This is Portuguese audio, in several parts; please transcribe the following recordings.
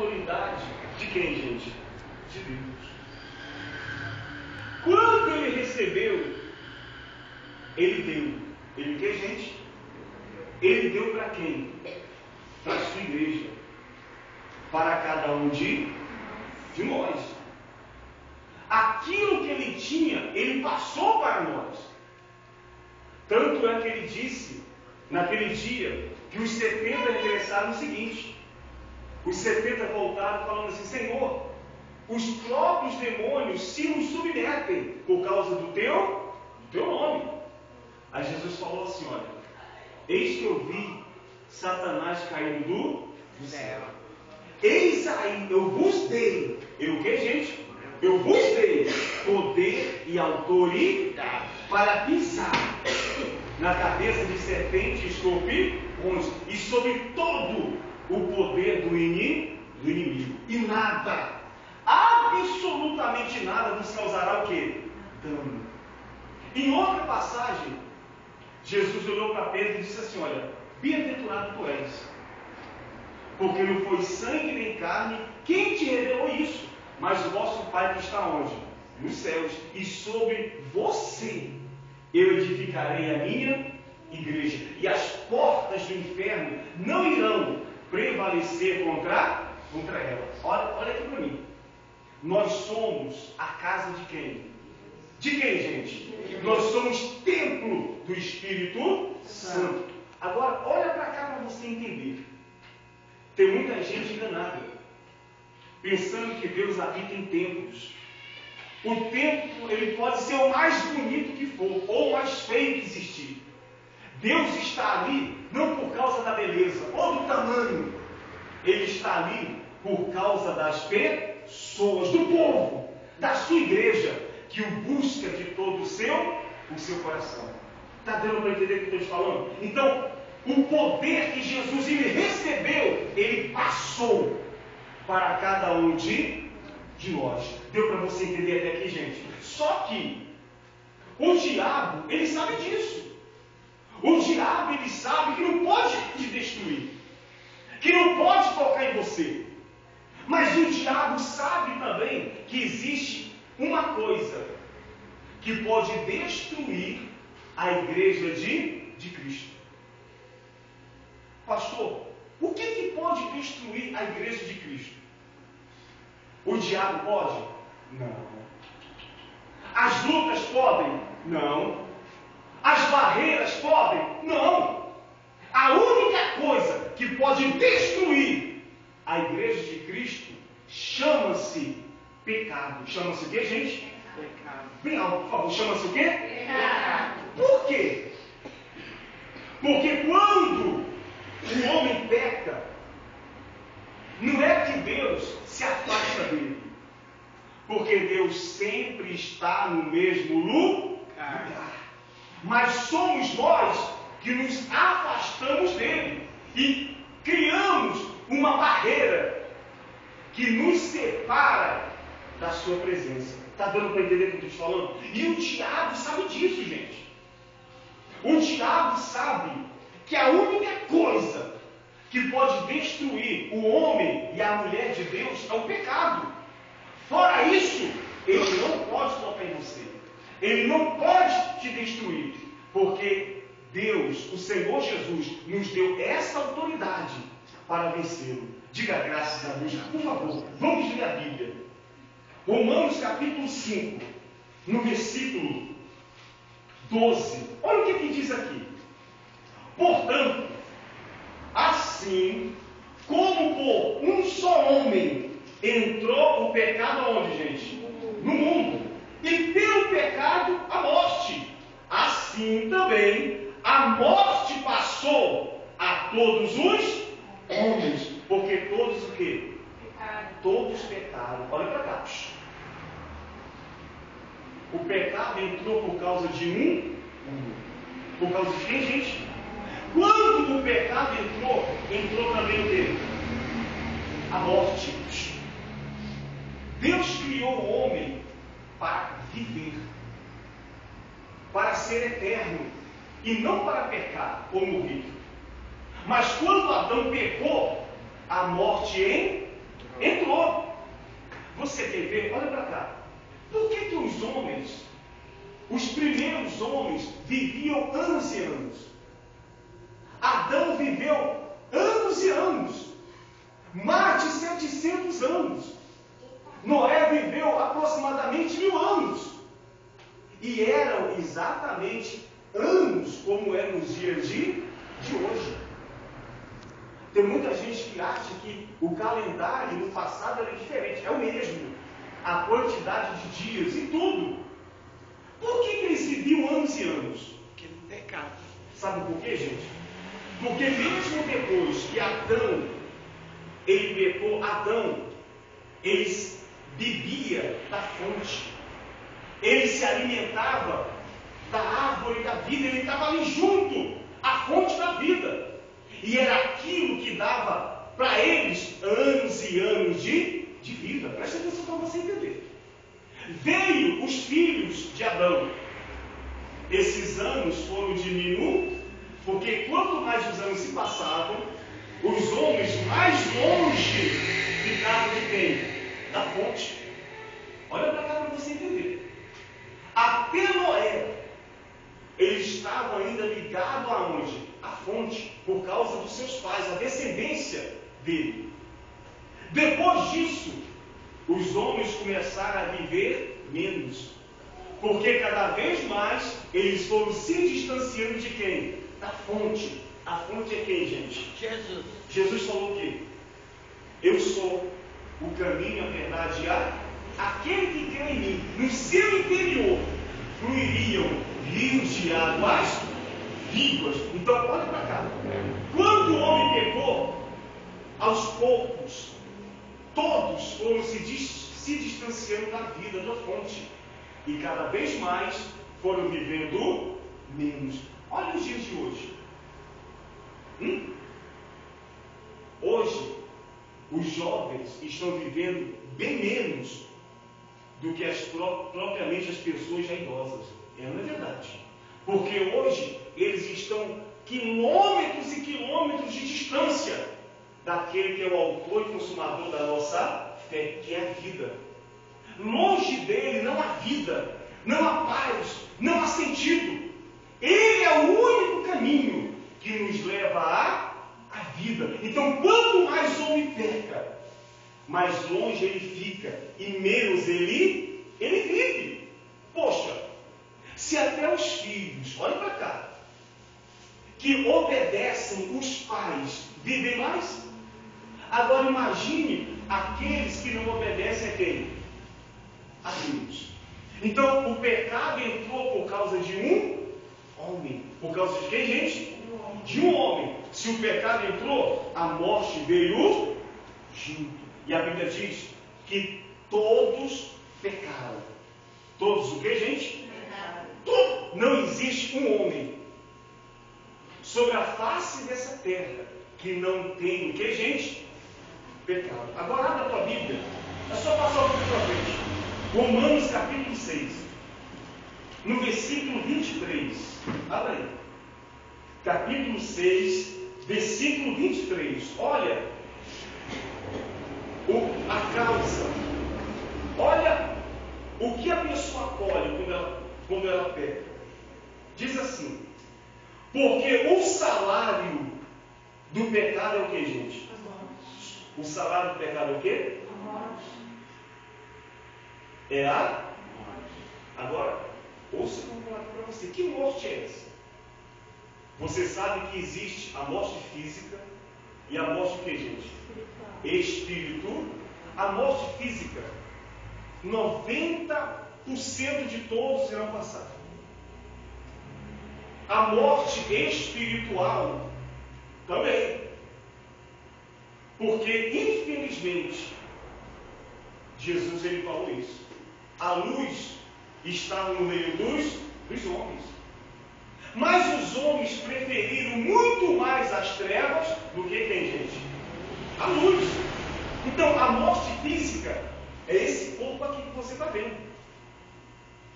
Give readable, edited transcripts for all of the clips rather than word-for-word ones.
autoridade de quem, gente? De Deus. Quando ele recebeu, ele deu. Ele o que, gente? Ele deu para quem? Para a sua igreja. Para cada um de nós. Aquilo que ele tinha, ele passou para nós. Tanto é que ele disse, naquele dia, que os 70 regressaram o seguinte. Os 70 voltaram falando assim: Senhor, os próprios demônios se nos submetem por causa do teu nome. Aí Jesus falou assim: olha, eis que eu vi Satanás caindo do céu. Eis aí, eu vos dei. Eu o que, gente? Eu vos dei poder e autoridade para pisar na cabeça de serpente e escorpiões e sobre todo o poder do inimigo. E nada, absolutamente nada, nos causará o quê? Dano. Em outra passagem, Jesus olhou para Pedro e disse assim: olha, bem-aventurado tu és, porque não foi sangue nem carne quem te revelou isso, mas o vosso Pai que está onde? Nos céus. E sobre você eu edificarei a minha igreja, e as portas do inferno não irão prevalecer contra ela. Olha aqui para mim. Nós somos a casa de quem? De quem, gente? Nós somos templo do Espírito Santo. Agora, olha para cá para você entender. Tem muita gente enganada, pensando que Deus habita em templos. O templo, ele pode ser o mais bonito que for, ou o mais feio que existir. Deus está ali não por causa da beleza ou do tamanho. Ele está ali por causa das pessoas, do povo, da sua igreja, que o busca de todo o seu coração. Está dando para entender o que eu estou falando? Então, o poder que Jesus ele recebeu, ele passou para cada um de nós. Deu para você entender até aqui, gente? Só que o diabo, ele sabe disso. O diabo, ele sabe que não pode te destruir, que não pode tocar em você. Mas o diabo sabe também que existe uma coisa que pode destruir a igreja de Cristo. Pastor, o que pode destruir a igreja de Cristo? O diabo pode? Não. As lutas podem? Não. As barreiras podem? Não. A única coisa que pode destruir a igreja de Cristo chama-se pecado. Chama-se o quê, gente? Pecado. Bem alto, por favor. Chama-se o quê? Pecado. Por quê? Porque quando o homem peca, não é que Deus se afasta dele, porque Deus sempre está no mesmo lugar. Mas somos nós que nos afastamos dele e criamos uma barreira que nos separa da sua presença. Está dando para entender o que eu estou falando? E o diabo sabe disso, gente. O diabo sabe que a única coisa que pode destruir o homem e a mulher de Deus é o pecado. Fora isso, ele não pode tocar em você. Ele não pode te destruir, porque Deus, o Senhor Jesus, nos deu essa autoridade para vencê-lo. Diga graças a Deus. Por favor, vamos ler a Bíblia. Romanos capítulo 5, no versículo 12. Olha o que diz aqui. Portanto, assim como por um só homem entrou o pecado aonde, gente? No mundo. E pelo pecado a morte. Assim também a morte passou a todos os homens. Porque todos o quê? Pecado. Todos pecaram. Olha para cá. O pecado entrou por causa de um. Por causa de quem, gente? Quando o pecado entrou também o quê? A morte. Deus criou o homem para viver, para ser eterno, e não para pecar ou morrer. Mas quando Adão pecou, a morte Entrou. Você quer ver? Olha para cá. Por que os homens, os primeiros homens, viviam anos e anos? Adão viveu anos e anos. Mais de 700 anos. Noé viveu aproximadamente 1000 anos. E eram exatamente anos como é nos dias de hoje. Tem muita gente que acha que o calendário no passado era diferente. É o mesmo. A quantidade de dias e tudo. Por que eles viviam anos e anos? Porque não pecava. Sabe por quê, gente? Porque mesmo depois que Adão, ele pecou, Adão, ele bebia da fonte. Ele se alimentava da árvore da vida. Ele estava ali junto, a fonte da vida. E era aquilo que dava para eles anos e anos de vida. Presta atenção para você entender. Veio os filhos de Adão. Esses anos foram diminuindo, porque quanto mais os anos se passavam, os homens mais longe ficavam de quem? Da fonte. Olha para cá para você entender. Até Noé, ele estava ainda ligado aonde? À fonte, por causa dos seus pais, a descendência dele. Depois disso, os homens começaram a viver menos. Porque cada vez mais eles foram se distanciando de quem? Da fonte. A fonte é quem, gente? Jesus. Jesus falou o quê? Eu sou o caminho, a verdade e aquele que crê em mim. No seu interior fluiriam rios de águas vivas. Então, olha para cá. Quando o homem pecou, aos poucos, todos foram se distanciando da vida, da fonte. E cada vez mais foram vivendo menos. Olha os dias de hoje. Hoje, os jovens estão vivendo bem menos do que propriamente as pessoas já idosas. Não é verdade. Porque hoje eles estão quilômetros e quilômetros de distância daquele que é o autor e consumador da nossa fé, que é a vida. Longe dele não há vida, não há paz, não há sentido. Ele é o único caminho que nos leva à vida. Então, quanto mais o homem peca, mais longe ele fica e menos ele vive. Poxa, se até os filhos, olha para cá, que obedecem os pais, vivem mais. Agora imagine aqueles que não obedecem a quem? A Deus. Então o pecado entrou por causa de um homem. Por causa de quem, gente? De um homem. Se o pecado entrou, a morte veio junto. E a Bíblia diz que todos pecaram. Todos o que, gente? Todos. Não existe um homem sobre a face dessa terra que não tem o que, gente? Pecado. Agora abra a tua Bíblia. É só passar um pouco para frente. Romanos capítulo 6. No versículo 23. Abra aí. Capítulo 6, versículo 23. Olha a causa. Olha o que a pessoa colhe quando ela peca. Diz assim: porque o salário do pecado é o que, gente? O salário do pecado é o que? É a morte. Agora, ouça como falar para você. Que morte é essa? Você sabe que existe a morte física e a morte que, gente? Espiritual. A morte física, 90% de todos irão passar. A morte espiritual também. Porque, infelizmente, Jesus ele falou isso. A luz estava no meio dos homens. Mas os homens preferiram muito mais as trevas do que quem, gente? A luz. Então, a morte física é esse corpo aqui que você está vendo.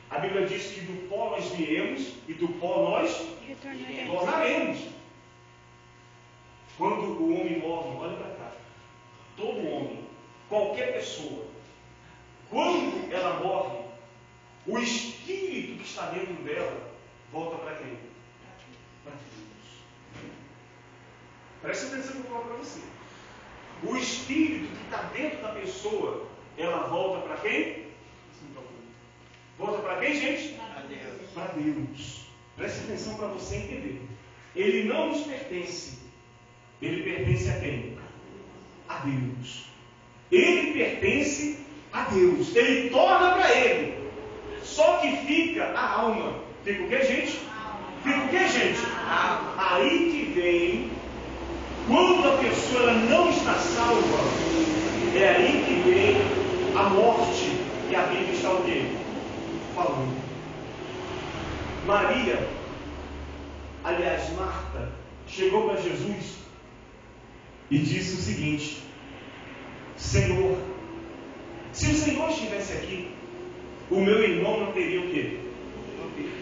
A Bíblia diz que do pó nós viemos e do pó nós retornaremos. Quando o homem morre, olha para cá. Todo homem, qualquer pessoa, quando ela morre, o espírito que está dentro dela volta para quem? Para Deus. Preste atenção no que eu falo para você. O espírito que está dentro da pessoa, ela volta para quem? Volta para quem, gente? Para Deus. Para Deus. Preste atenção para você entender. Ele não nos pertence. Ele pertence a quem? A Deus. Ele pertence a Deus. Ele torna para ele. Só que fica a alma. Fica o que, gente? Fica o que, gente? Aí que vem, quando a pessoa ela não está salva, é aí que vem a morte. E a Bíblia está o quê? Falando. Maria, aliás, Marta, chegou para Jesus e disse o seguinte: Senhor, se o Senhor estivesse aqui, o meu irmão não teria o quê?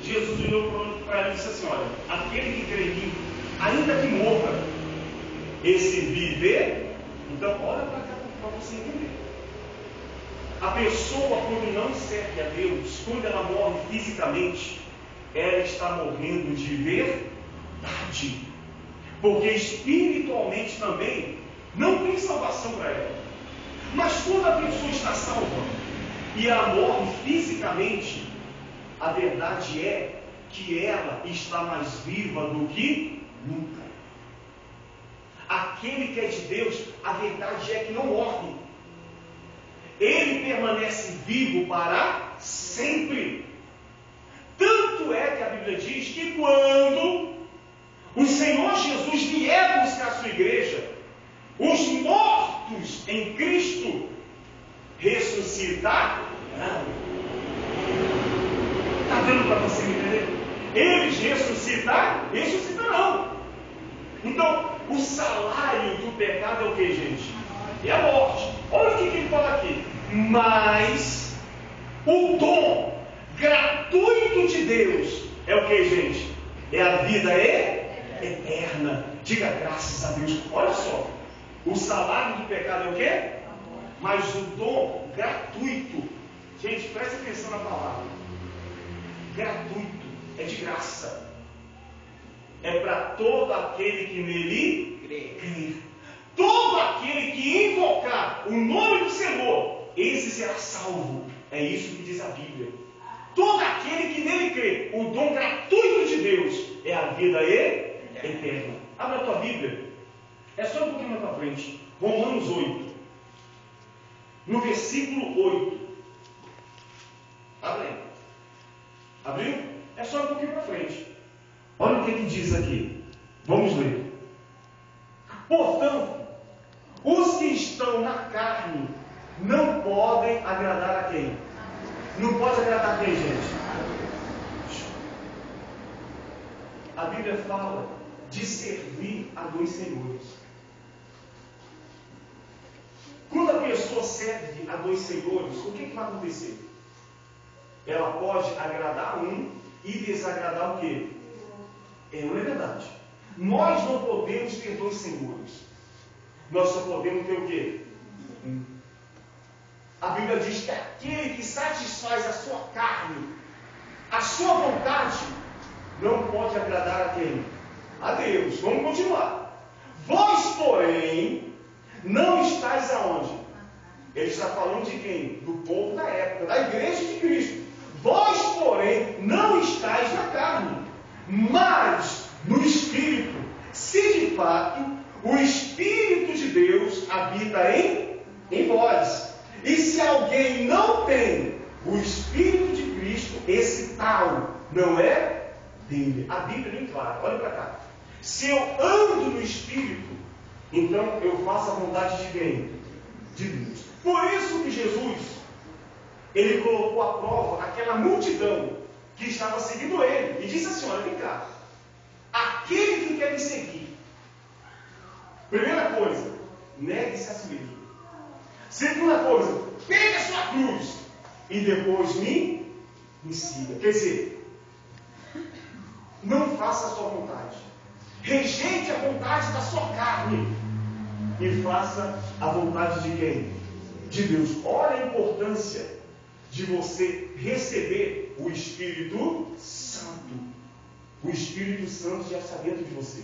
Jesus olhou para ela e disse assim: olha, aquele que crê em mim, ainda que morra, esse viver. Então olha para cá para você entender. A pessoa, quando não serve a Deus, quando ela morre fisicamente, ela está morrendo de verdade. Porque espiritualmente também não tem salvação para ela. Mas quando a pessoa está salva e ela morre fisicamente, a verdade é que ela está mais viva do que nunca. Aquele que é de Deus, a verdade é que não morre. Ele permanece vivo para sempre. Tanto é que a Bíblia diz que quando o Senhor Jesus vier buscar a sua igreja, os mortos em Cristo ressuscitarão. Está dando para você entender? Eles ressuscitarão. Então, o salário do pecado é o que, gente? É a morte. Olha o que ele fala aqui. Mas o dom gratuito de Deus é o que, gente? É a vida eterna. Diga graças a Deus. Olha só. O salário do pecado é o quê? Mas o dom gratuito. Gente, preste atenção na palavra. Gratuito. É de graça. É para todo aquele que nele crê. Todo aquele que invocar o nome do Senhor, esse será salvo. É isso que diz a Bíblia. Todo aquele que nele crê, o dom gratuito de Deus é a vida eterna. Abra a tua Bíblia. É só um pouquinho mais para frente. Romanos 8. No versículo 8. Abre aí. Abriu? É só um pouquinho para frente. Olha o que ele diz aqui. Vamos ler. Portanto, os que estão na carne não podem agradar a quem? Não pode agradar a quem, gente? A Bíblia fala de servir a dois senhores. Quando a pessoa serve a dois senhores, o que vai acontecer? Ela pode agradar um e desagradar o quê? Não é verdade. Nós não podemos ter dois senhores. Nós só podemos ter o quê? Um. A Bíblia diz que aquele que satisfaz a sua carne, a sua vontade, não pode agradar a quem? A Deus. Vamos continuar. Vós, porém, não estáis aonde? Ele está falando de quem? Do povo da época, da igreja de Cristo. Vós, porém, não estáis na carne, mas no Espírito, se de fato o Espírito de Deus habita em vós. E se alguém não tem o Espírito de Cristo, esse tal não é dele. A Bíblia é bem clara. Olha para cá. Se eu ando no Espírito, então eu faço a vontade de quem? De Deus. Por isso que Jesus, ele colocou à prova aquela multidão que estava seguindo ele. E disse assim: olha, vem cá. Aquele que quer me seguir, primeira coisa, negue-se a si mesmo. Segunda coisa, pegue a sua cruz e depois me siga. Quer dizer, não faça a sua vontade. Rejeite a vontade da sua carne e faça a vontade de quem? de Deus. Olha a importância de você receber o Espírito Santo. O Espírito Santo já está dentro de você.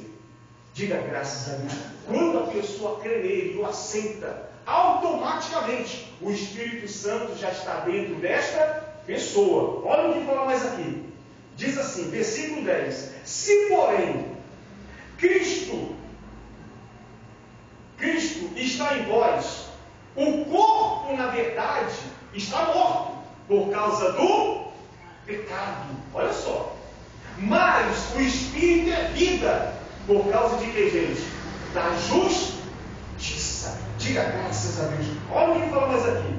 Diga graças a Deus. Quando a pessoa crê nele e o aceita, automaticamente o Espírito Santo já está dentro desta pessoa. Olha o que fala mais aqui. Diz assim, versículo 10. Se porém Cristo está em vós, o corpo na verdade está morto por causa do pecado. Olha só. Mas o Espírito é vida. Por causa de que, gente? Da justiça. Diga graças a Deus. Olha o que fala mais aqui.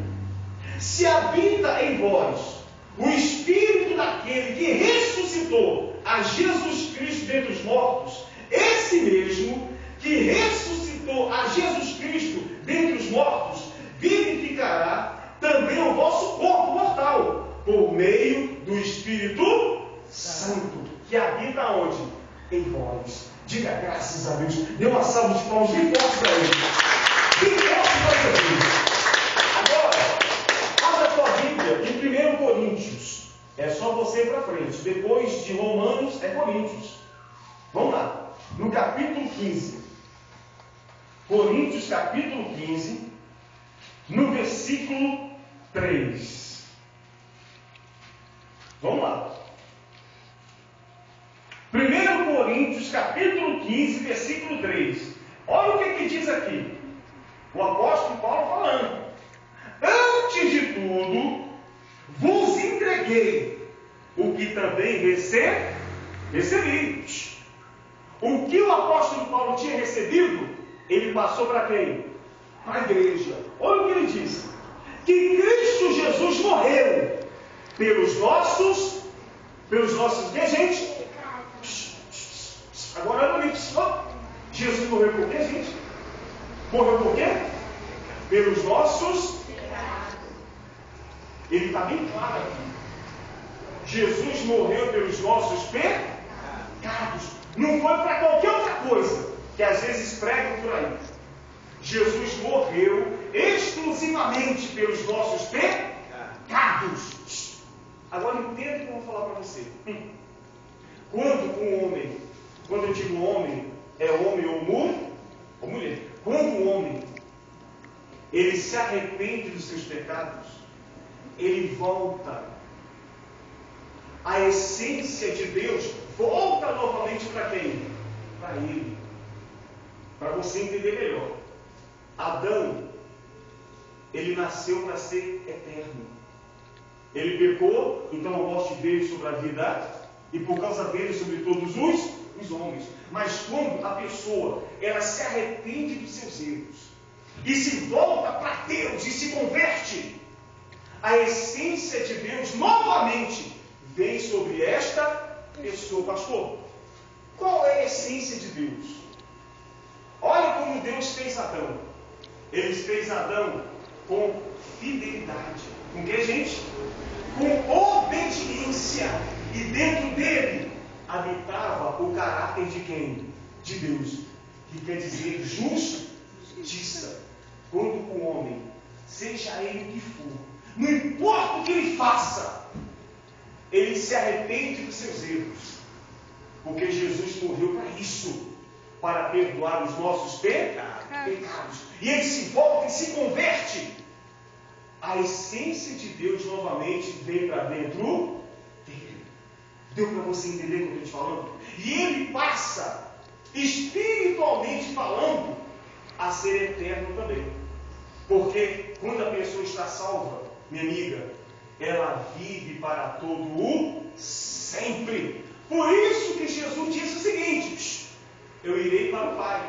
Se habita em vós o Espírito daquele que ressuscitou a Jesus Cristo dentre os mortos, esse mesmo que ressuscitou a Jesus Cristo dentre os mortos, vivificará também o vosso corpo mortal, por meio do Espírito Santo, que habita onde? Em vós. Diga graças a Deus. Dê uma salva de palmas bem forte para ele. Bem forte para ele. Agora, abra a tua Bíblia em 1 Coríntios. É só você ir para frente. Depois de Romanos, é Coríntios. Vamos lá. No capítulo 15. Coríntios, capítulo 15. No versículo 3. Vamos lá. 1 Coríntios, capítulo 15, versículo 3. Olha o que diz aqui. O apóstolo Paulo falando. Antes de tudo, vos entreguei o que também recebi. O que o apóstolo Paulo tinha recebido, ele passou para quem? Para a igreja. Olha o que ele diz. Que Cristo Jesus morreu pelos nossos que, gente? Agora olha isso. Jesus morreu por quê, gente? Morreu por quê? Pelos nossos pecados. Ele está bem claro aqui. Jesus morreu pelos nossos pecados. Não foi para qualquer outra coisa que às vezes pregam por aí. Jesus morreu exclusivamente pelos nossos pecados. Agora entenda o que eu vou falar para você. Quando eu digo homem, é homem ou mulher. Quando o homem, ele se arrepende dos seus pecados, ele volta. A essência de Deus volta novamente para quem? Para ele. Para você entender melhor. Adão, ele nasceu para ser eterno. Ele pecou, então a morte veio sobre a vida, e por causa dele sobre todos os homens. Mas quando a pessoa, ela se arrepende dos seus erros, e se volta para Deus, e se converte, a essência de Deus novamente vem sobre esta pessoa. Pastor, qual é a essência de Deus? Olha como Deus fez Adão. Ele fez Adão com fidelidade. Com que, gente? Com obediência. E dentro dele habitava o caráter de quem? De Deus. Que quer dizer justiça. Quando o homem, seja ele o que for, não importa o que ele faça, ele se arrepende dos seus erros. Porque Jesus morreu para isso. Para perdoar os nossos pecados. E ele se volta e se converte. A essência de Deus novamente vem para dentro dele. Deu para você entender o que eu estou te falando? E ele passa, espiritualmente falando, a ser eterno também. Porque quando a pessoa está salva, minha amiga, ela vive para todo o sempre. Por isso que Jesus disse o seguinte: eu irei para o Pai.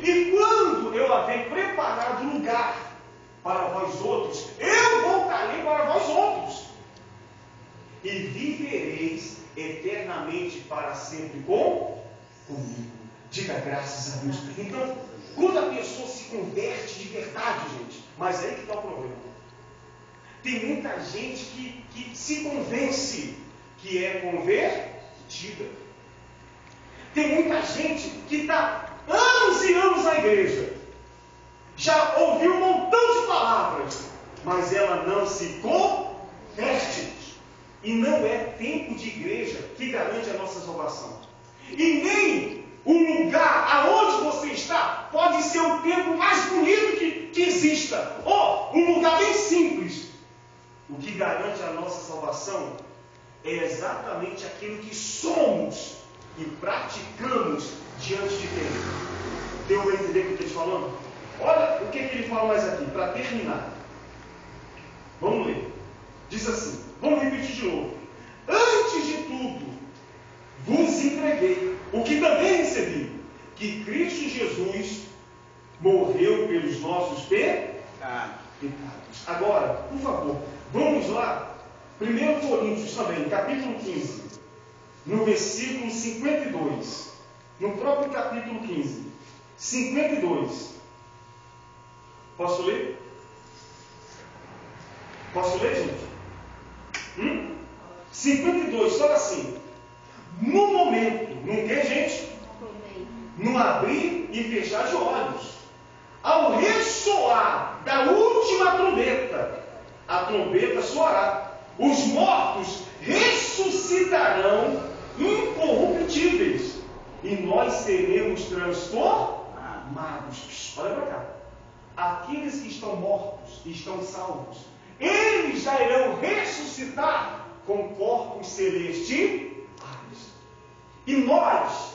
E quando eu haver preparado lugar para vós outros, eu voltarei para vós outros. E vivereis eternamente para sempre comigo. Diga graças a Deus. Então, quando a pessoa se converte de verdade, gente, mas aí que está o problema. Tem muita gente que se convence que é convertida. Tem muita gente que está anos e anos na igreja. Já ouviu um montão de palavras. mas ela não se converte. E não é tempo de igreja que garante a nossa salvação. E nem o lugar aonde você está pode ser o tempo mais bonito que exista. Ou um lugar bem simples. O que garante a nossa salvação é exatamente aquilo que somos e praticamos diante de Deus. Deu para entender o que eu estou te falando? Olha o que ele fala mais aqui, para terminar. Vamos ler. Diz assim, vamos repetir de novo. Antes de tudo, vos entreguei o que também recebi, que Cristo Jesus morreu pelos nossos pecados. Agora, por favor, vamos lá. 1 Coríntios também, capítulo 15, no versículo 52. No próprio capítulo 15, 52. Posso ler? Posso ler, gente? 52, só assim. No momento, não tem, gente? No abrir e fechar de olhos. Ao ressoar da última trombeta, a trombeta soará. Os mortos ressuscitarão incorruptíveis. E nós seremos transformados. Olha para cá. Aqueles que estão mortos e estão salvos, eles já irão ressuscitar com corpos celestiais. E nós,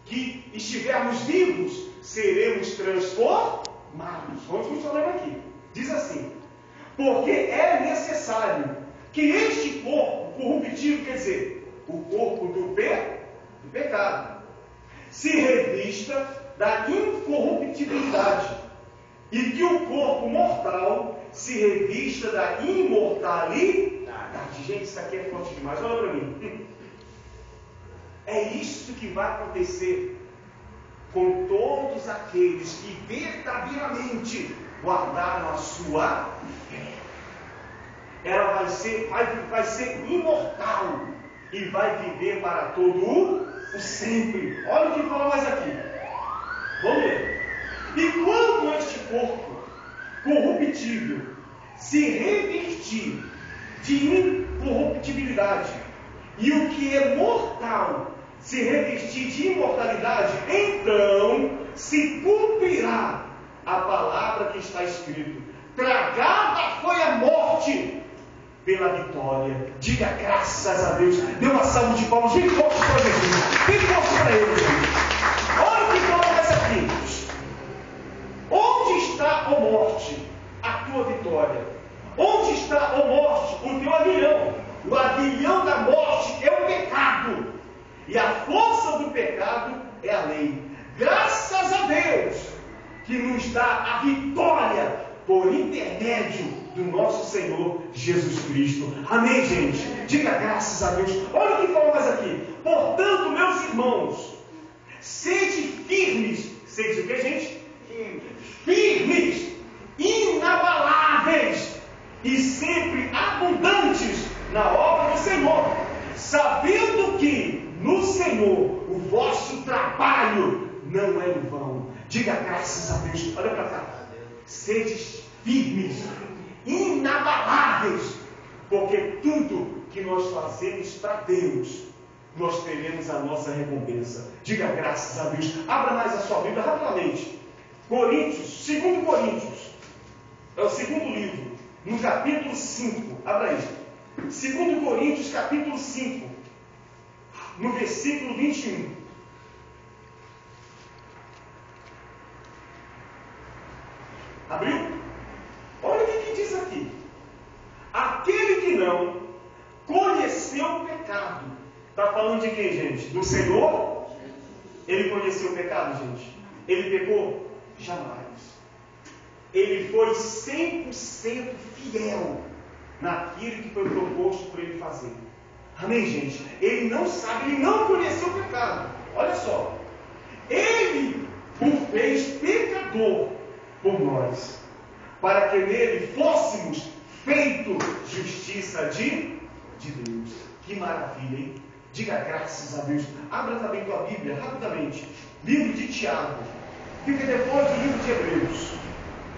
que estivermos vivos, seremos transformados. Vamos continuar aqui. Diz assim: porque é necessário que este corpo corruptível, quer dizer, o corpo do pecado, se revista da incorruptibilidade, e que o corpo mortal se revista da imortalidade. Gente, isso aqui é forte demais. Olha para mim. É isso que vai acontecer com todos aqueles que verdadeiramente guardaram a sua fé. Ela vai ser imortal e vai viver para todo o sempre. Olha o que fala mais aqui. Vamos ler. E quando este corpo corruptível se revestir de incorruptibilidade, e o que é mortal se revestir de imortalidade, então se cumprirá a palavra que está escrito: tragada foi a morte pela vitória. Diga graças a Deus. Dê uma salva de palmas bem forte para Jesus, bem forte para ele, gente. Olha o que fala mais aqui. Onde está, ó morte, a tua vitória? Onde está, ó morte, o teu aguilhão? O aguilhão da morte é o pecado, e a força do pecado é a lei. Graças a Deus que nos dá a vitória por intermédio do nosso Senhor Jesus Cristo. Amém, gente? Diga graças a Deus. Olha o que fala mais aqui. Portanto, meus irmãos, sede firmes. Sede o que, gente? Firmes, inabaláveis e sempre abundantes na obra do Senhor, sabendo que no Senhor o vosso trabalho não é em vão. Diga graças a Deus. Olha para cá. Sede firmes, inabaláveis, porque tudo que nós fazemos para Deus, nós teremos a nossa recompensa. Diga graças a Deus. Abra mais a sua Bíblia rapidamente. Coríntios, 2 Coríntios, é o segundo livro, no capítulo 5. Abra aí. 2 Coríntios, capítulo 5, no versículo 21. Abriu? Olha o que diz aqui. Aquele que não conheceu o pecado. Está falando de quem, gente? Do Senhor? Ele conheceu o pecado, gente? Ele pecou? Jamais. Ele foi 100% fiel naquilo que foi proposto por ele fazer. Amém, gente? Ele não sabe, ele não conheceu o pecado. Olha só. Ele o fez pecador por nós, para que nele fôssemos feito justiça de Deus. Que maravilha, hein? Diga graças a Deus. Abra também tua Bíblia, rapidamente. Livro de Tiago. Fica depois do livro de Hebreus.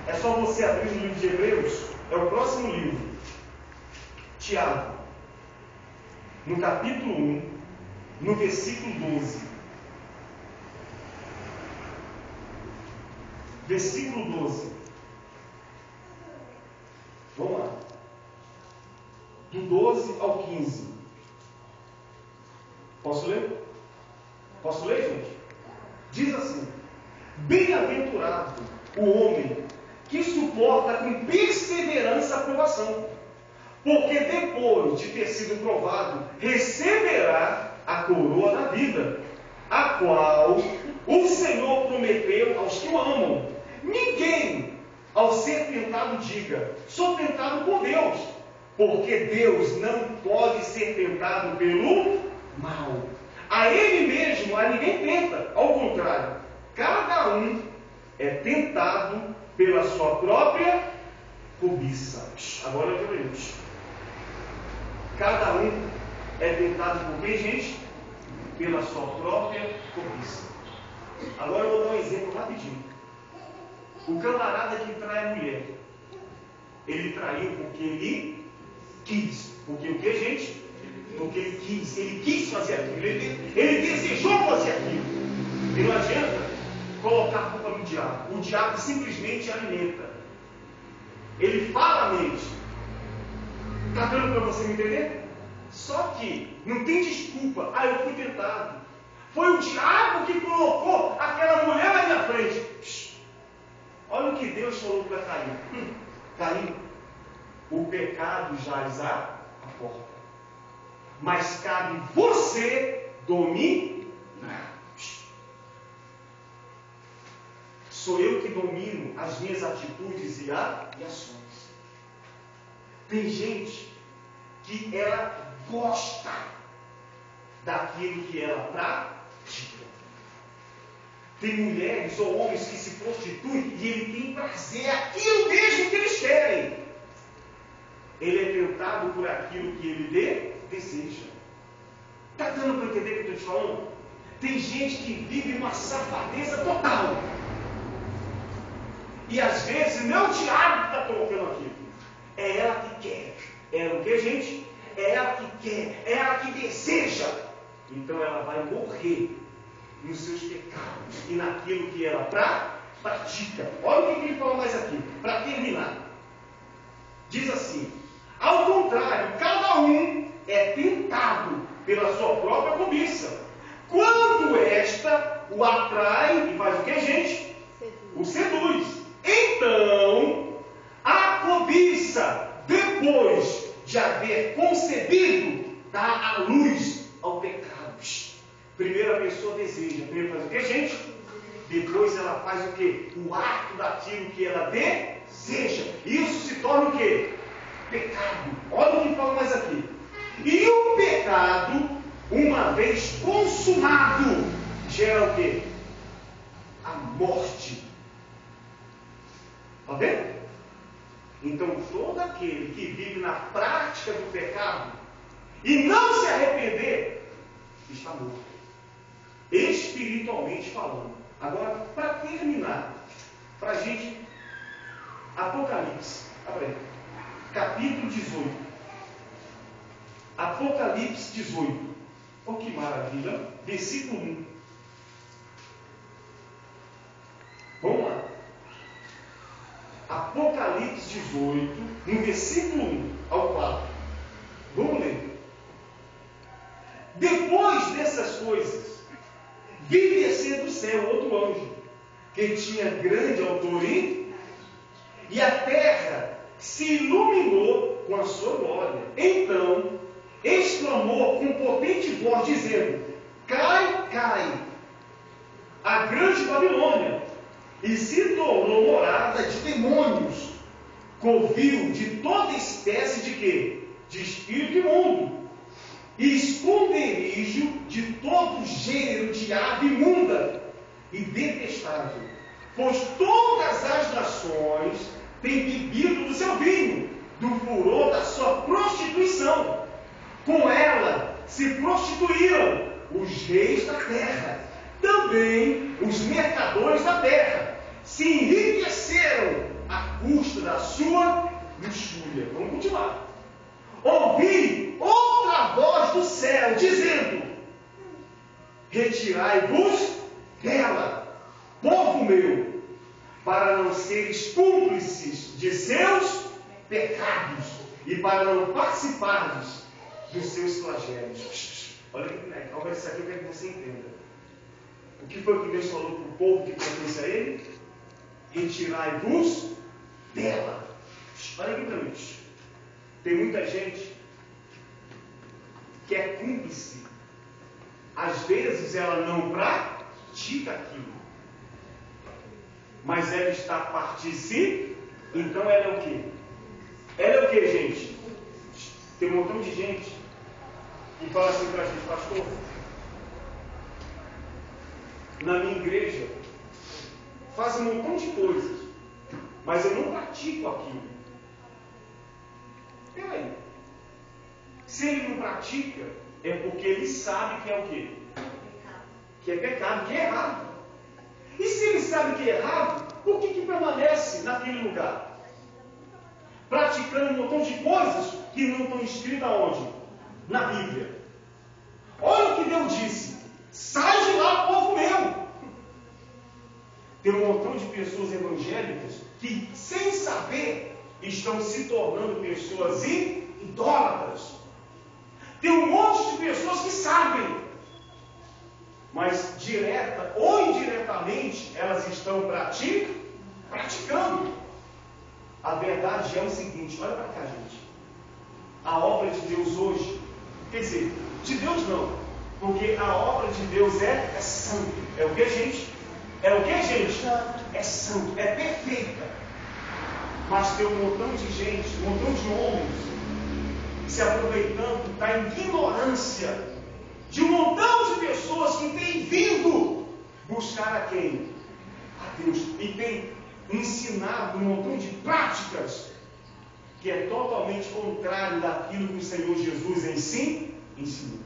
É só você abrir no livro de Hebreus, é o próximo livro. Tiago, no capítulo 1, no versículo 12. Versículo 12. Vamos lá. Do 12 ao 15. Posso ler? Posso ler, gente? Diz assim: bem-aventurado o homem que suporta com perseverança a provação, porque depois de ter sido provado, receberá a coroa da vida, a qual o Senhor prometeu aos que o amam. Ninguém, ao ser tentado, diga: sou tentado por Deus, porque Deus não pode ser tentado pelo mal. A Ele mesmo a ninguém tenta, ao contrário, cada um é tentado pela sua própria cobiça. Agora eu vejo. Cada um é tentado por quem, gente? Pela sua própria cobiça. Agora eu vou dar um exemplo rapidinho. O camarada que trai a mulher, ele traiu porque ele quis. Porque o que, gente? Porque ele quis fazer aquilo, ele desejou fazer aquilo. E não adianta colocar a culpa no diabo. O diabo simplesmente alimenta. Ele fala a mente. Está dando para você me entender? Só que não tem desculpa. Ah, eu fui tentado. Foi o diabo que colocou aquela mulher na minha frente. Olha o que Deus falou para Caim. Caim, o pecado jaz à porta, mas cabe você dominar. Sou eu que domino as minhas atitudes e ações. Tem gente que ela gosta daquilo que ela pratica. Tem mulheres ou homens que se prostituem e ele tem prazer aquilo mesmo que eles querem. Ele é tentado por aquilo que ele deseja. Está dando para entender o que eu estou te falando? Tem gente que vive uma safadeza total. E às vezes não é o diabo que está colocando aquilo. É ela que quer. É ela o que, gente? É ela que quer. É ela que deseja. Então ela vai morrer nos seus pecados e naquilo que ela pratica. Olha o que ele fala mais aqui, para terminar. Diz assim: ao contrário, cada um é tentado pela sua própria cobiça. Quando esta o atrai e faz o que, gente? O seduz. Então, a cobiça, depois de haver concebido, dá a luz ao pecado. Primeiro a pessoa deseja, primeiro faz o que, gente? Depois ela faz o que? O ato daquilo que ela deseja. Isso se torna o que? Pecado. Olha o que fala mais aqui. E o pecado, uma vez consumado, gera o que? A morte. Está vendo? Então todo aquele que vive na prática do pecado e não se arrepender, está morto. Espiritualmente falando. Agora, para terminar, para a gente, Apocalipse, capítulo 18. Apocalipse 18. Oh, que maravilha! Versículo 1. Vamos lá. Apocalipse 18, no versículo 1 ao 4. Vamos ler. Depois dessas coisas, vi descer do céu outro anjo, que tinha grande autoridade, e a terra se iluminou com a sua glória. Então, exclamou com potente voz, dizendo: cai, cai, a grande Babilônia, e se tornou morada de demônios, covil de toda espécie de quê? De espírito imundo, e esconderijo de todo gênero de ave imunda e detestável, pois todas as nações têm bebido do seu vinho, do furor da sua prostituição. Com ela se prostituíram os reis da terra, também os mercadores da terra, se enriqueceram à custa da sua luxúria. Vamos continuar. Ouvi outra voz do céu, dizendo: retirai-vos dela, povo meu, para não seres cúmplices de seus pecados e para não participardes dos seus flagelos. Olha isso aqui, eu quero que você entenda. O que foi que Deus falou para o povo que pertence a Ele? Retirai-vos dela. Olha aqui para mim. Tem muita gente que é cúmplice. Às vezes ela não pratica aquilo, mas ela está participando. Então ela é o quê? Ela é o quê, gente? Tem um montão de gente que fala assim para a gente: pastor, na minha igreja faz um montão de coisas, mas eu não pratico aquilo. Peraí. Se ele não pratica, é porque ele sabe que é o quê? Que é pecado, que é errado. E se ele sabe que é errado, por que permanece naquele lugar? Praticando um montão de coisas que não estão escritas aonde? Na Bíblia. Olha o que Deus disse: sai de lá, povo meu. Tem um montão de pessoas evangélicas que, sem saber, estão se tornando pessoas idólatras. Tem um monte de pessoas que sabem, mas direta ou indiretamente elas estão praticando. A verdade é o seguinte: olha para cá, gente. A obra de Deus hoje, quer dizer, de Deus não, porque a obra de Deus é santo. É o que, gente? É o que, gente? É santo, é perfeita. Mas tem um montão de gente, um montão de homens se aproveitando da ignorância de um montão de pessoas que têm vindo buscar a quem? A Deus. E tem ensinado um montão de práticas que é totalmente contrário daquilo que o Senhor Jesus ensinou.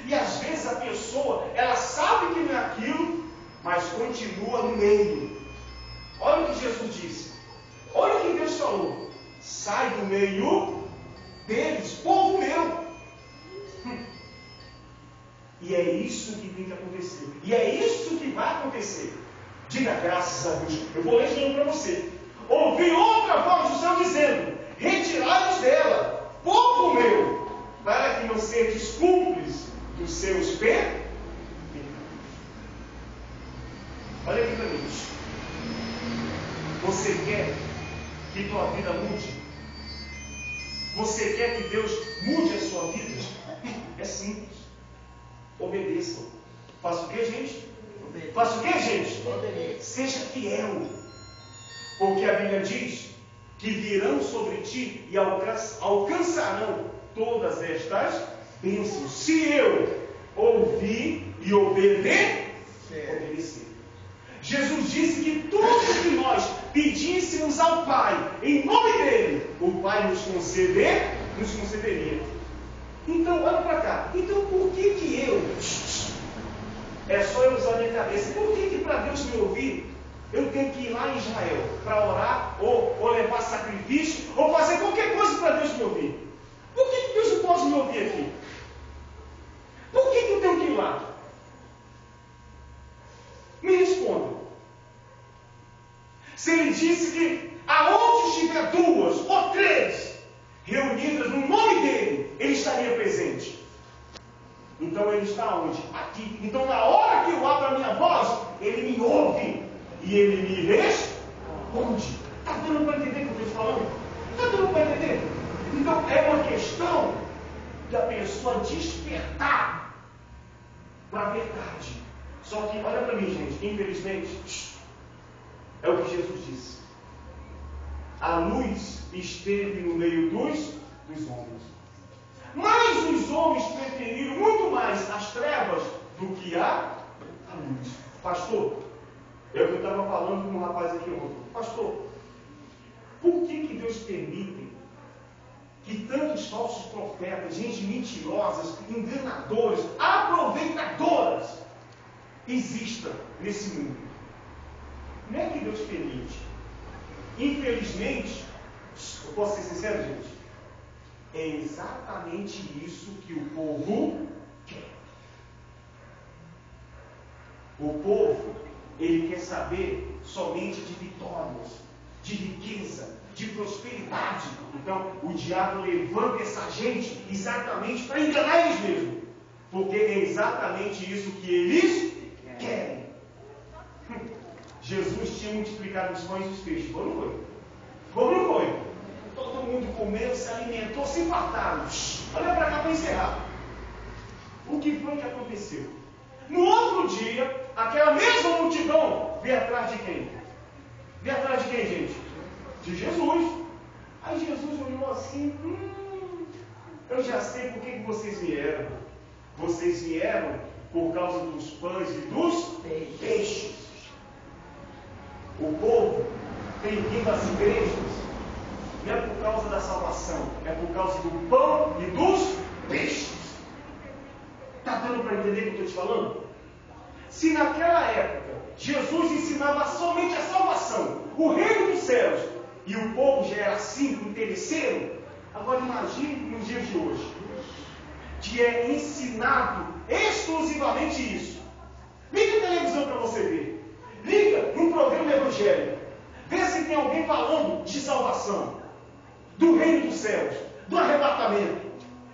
E às vezes a pessoa, ela sabe que não é aquilo, mas continua no meio. Olha o que Jesus disse. Olha o que Deus falou: sai do meio deles, povo meu. E é isso que tem que acontecer. E é isso que vai acontecer. Diga graças a Deus. Eu vou ler de novo para você. Ouvi outra voz do céu dizendo: retirai-vos dela, povo meu, para que não sejais cúmplices dos seus pecados. Olha aqui para mim. Você quer que tua vida mude? Você quer que Deus mude a sua vida? É simples. Obedeçam. Faça o que, gente? Faça o que, gente? Obedeça. Seja fiel. Porque a Bíblia diz que virão sobre ti e alcançarão todas estas bênçãos. Se eu ouvir e obedecer. Jesus disse que tudo que nós pedíssemos ao Pai, em nome dele, o Pai nos concederia. Então, olha para cá. Então, por que eu... É só eu usar a minha cabeça. Por que para Deus me ouvir, eu tenho que ir lá em Israel para orar, ou levar sacrifício, ou fazer qualquer coisa para Deus me ouvir? Por que Deus não pode me ouvir aqui? Por que eu tenho que ir lá? Me responda. Se ele disse que aonde estiver duas ou três reunidas no nome dele, ele estaria presente. Então ele está onde? Aqui. Então na hora que eu abro a minha voz, ele me ouve e ele me responde. Está dando para entender o que eu estou falando? Está dando para entender? Então é uma questão da pessoa despertar para a verdade. Só que, olha para mim, gente, infelizmente, é o que Jesus disse. A luz esteve no meio dos homens. Mas os homens preferiram muito mais as trevas do que a luz. Pastor, é o que eu estava falando com um rapaz aqui ontem. Pastor, por que Deus permite que tantos falsos profetas, gente mentirosas, enganadoras, aproveitadoras, existam nesse mundo? Não é que Deus permite. Infelizmente, eu posso ser sincero, gente? É exatamente isso que o povo quer. O povo, ele quer saber somente de vitórias, de riqueza, de prosperidade. Então, o diabo levanta essa gente exatamente para enganar eles mesmos. Porque é exatamente isso que eles querem. Jesus tinha multiplicado os pães e os peixes. Foi ou não foi? Foi ou não foi? Todo mundo comeu, se alimentou, se fartaram. Olha para cá para encerrar. O que foi que aconteceu? No outro dia, aquela mesma multidão veio atrás de quem? Veio atrás de quem, gente? De Jesus. Aí Jesus olhou assim, eu já sei por que vocês vieram. Vocês vieram por causa dos pães e dos peixes. O povo tem vindo às igrejas, não é por causa da salvação, é por causa do pão e dos peixes. Está dando para entender o que eu estou te falando? Se naquela época Jesus ensinava somente a salvação, o reino dos céus, e o povo já era assim, interesseiro, agora imagine nos dias de hoje, que é ensinado exclusivamente isso. Liga a televisão para você ver. Liga num programa evangélico. Vê se tem alguém falando de salvação, do reino dos céus, do arrebatamento.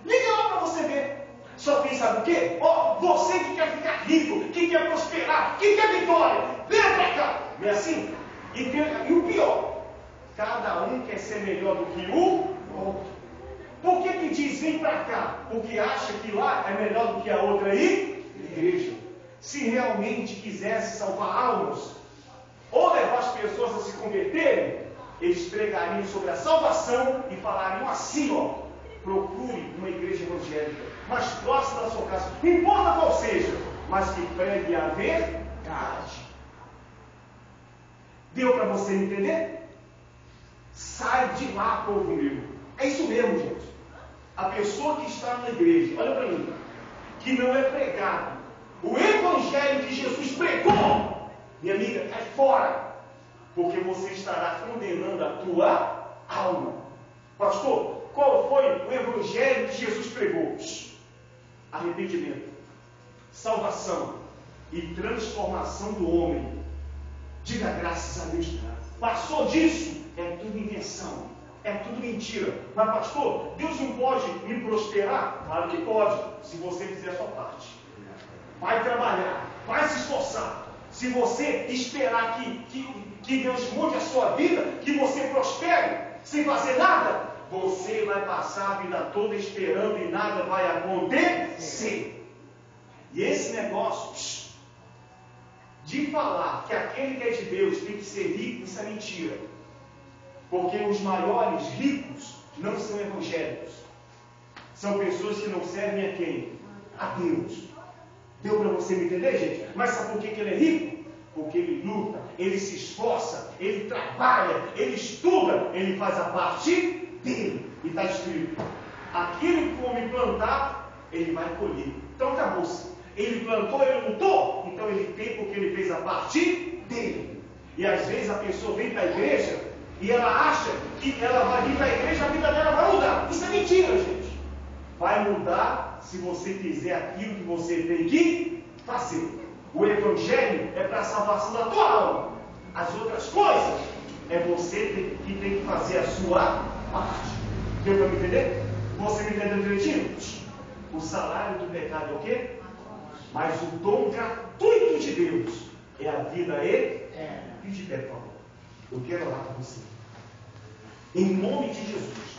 Liga lá para você ver. Só tem, sabe o quê? Você que quer ficar rico, que quer prosperar, que quer vitória, vem para cá. Não é assim? E o pior, cada um quer ser melhor do que o outro. Por que diz vem para cá? Porque acha que lá é melhor do que a outra igreja. Se realmente quisesse salvar almas, ou levar as pessoas a se converterem, eles pregariam sobre a salvação e falariam assim, procure uma igreja evangélica, mais próxima da sua casa, não importa qual seja, mas que pregue a verdade. Deu para você entender? Sai de lá, povo meu. É isso mesmo, gente. A pessoa que está na igreja, olha para mim, que não é pregado o evangelho que Jesus pregou, minha amiga, cai fora, porque você estará condenando a tua alma. Pastor, qual foi o evangelho que Jesus pregou? Arrependimento, salvação e transformação do homem. Diga graças a Deus. Passou disso, é tudo invenção, é tudo mentira. Mas pastor, Deus não pode me prosperar? Claro que pode, se você fizer a sua parte. Vai trabalhar, vai se esforçar. Se você esperar que Deus mude a sua vida, que você prospere, sem fazer nada, você vai passar a vida toda esperando e nada vai acontecer. E esse negócio de falar que aquele que é de Deus tem que ser rico, isso é mentira. Porque os maiores ricos não são evangélicos. São pessoas que não servem a quem? A Deus. Deu para você me entender, gente? Mas sabe por que ele é rico? Porque ele luta, ele se esforça, ele trabalha, ele estuda, ele faz a parte dele. E está escrito: aquele que come plantar, ele vai colher. Então acabou-se. Ele plantou, ele lutou, então ele tem porque ele fez a parte dele. E às vezes a pessoa vem para a igreja e ela acha que ela vai vir para a igreja, a vida dela vai mudar. Isso é mentira, gente. Vai mudar se você fizer aquilo que você tem que fazer. O evangelho é para a salvação da tua alma. As outras coisas é você que tem que fazer a sua parte. Deu para me entender? Você me entendeu direitinho? O salário do pecado é o quê? Mas o dom gratuito de Deus é a vida eterna. E de pé, por favor. Eu quero orar com você. Em nome de Jesus.